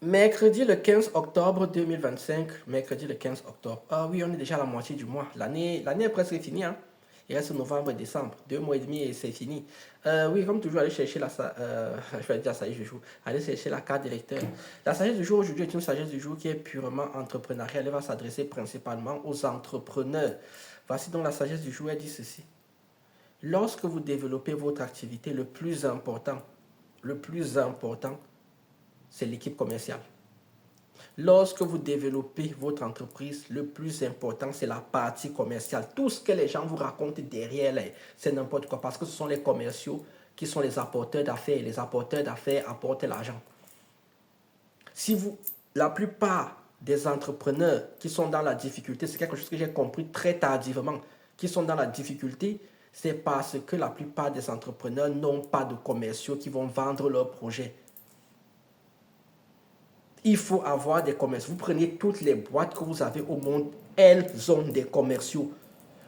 Mercredi le 15 octobre 2025. Mercredi le 15 octobre. Ah oui, on est déjà à la moitié du mois. L'année est presque finie. Hein. Il reste novembre et décembre. 2 mois et demi et c'est fini. Oui, comme toujours, aller chercher je vais dire la sagesse du jour. Aller chercher la carte d'électeur. La sagesse du jour aujourd'hui est une sagesse du jour qui est purement entrepreneuriale. Elle va s'adresser principalement aux entrepreneurs. Voici donc la sagesse du jour. Elle dit ceci. Lorsque vous développez votre activité, le plus important, c'est l'équipe commerciale. Lorsque vous développez votre entreprise, le plus important, c'est la partie commerciale. Tout ce que les gens vous racontent derrière, c'est n'importe quoi. Parce que ce sont les commerciaux qui sont les apporteurs d'affaires. Les apporteurs d'affaires apportent l'argent. La plupart des entrepreneurs qui sont dans la difficulté, c'est quelque chose que j'ai compris très tardivement, qui sont dans la difficulté, c'est parce que la plupart des entrepreneurs n'ont pas de commerciaux qui vont vendre leurs projets. Il faut avoir des commerciaux. Vous prenez toutes les boîtes que vous avez au monde, elles ont des commerciaux.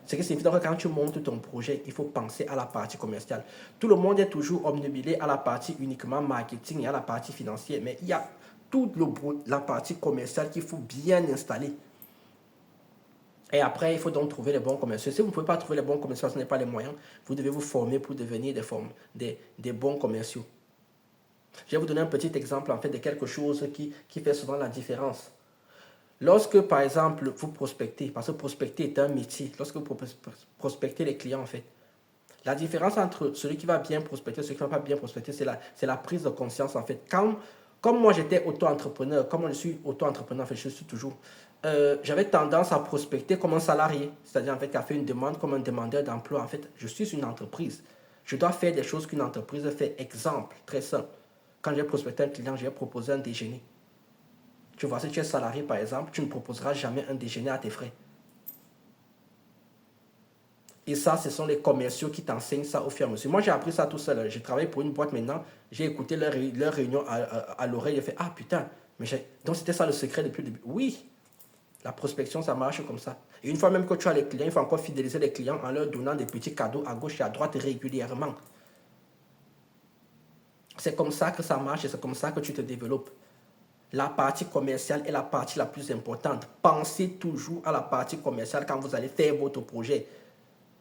Ce qui signifie que quand tu montes ton projet, il faut penser à la partie commerciale. Tout le monde est toujours obnubilé à la partie uniquement marketing et à la partie financière, mais il y a toute la partie commerciale qu'il faut bien installer. Et après, il faut donc trouver les bons commerciaux. Si vous ne pouvez pas trouver les bons commerciaux, ce n'est pas les moyens, vous devez vous former pour devenir des bons commerciaux. Je vais vous donner un petit exemple en fait de quelque chose qui fait souvent la différence. Lorsque, par exemple, vous prospectez, parce que prospecter est un métier, lorsque vous prospectez les clients, en fait, la différence entre celui qui va bien prospecter et celui qui ne va pas bien prospecter, c'est la prise de conscience, en fait. Comme moi, j'étais auto-entrepreneur, comme je suis auto-entrepreneur, en fait, je suis toujours, j'avais tendance à prospecter comme un salarié, c'est-à-dire, en fait, qu'à faire une demande comme un demandeur d'emploi. En fait, je suis une entreprise. Je dois faire des choses qu'une entreprise fait. Exemple, très simple. Quand j'ai prospecté un client, je vais proposer un déjeuner. Tu vois, si tu es salarié, par exemple, tu ne proposeras jamais un déjeuner à tes frais. Et ça, ce sont les commerciaux qui t'enseignent ça au fur et à mesure. Moi, j'ai appris ça tout seul. Je travaille pour une boîte maintenant. J'ai écouté leur réunion à l'oreille. J'ai fait, ah putain, donc c'était ça le secret depuis le début. Oui, la prospection, ça marche comme ça. Et une fois même que tu as les clients, il faut encore fidéliser les clients en leur donnant des petits cadeaux à gauche et à droite régulièrement. C'est comme ça que ça marche et c'est comme ça que tu te développes. La partie commerciale est la partie la plus importante. Pensez toujours à la partie commerciale quand vous allez faire votre projet.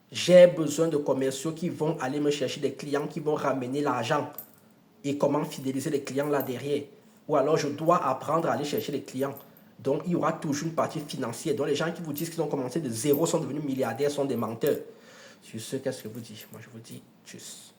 J'ai besoin de commerciaux qui vont aller me chercher des clients qui vont ramener l'argent. Et comment fidéliser les clients là derrière. Ou alors je dois apprendre à aller chercher les clients. Donc il y aura toujours une partie financière. Donc les gens qui vous disent qu'ils ont commencé de zéro sont devenus milliardaires sont des menteurs. Sur ce, qu'est-ce que vous dites? Moi je vous dis tchuss.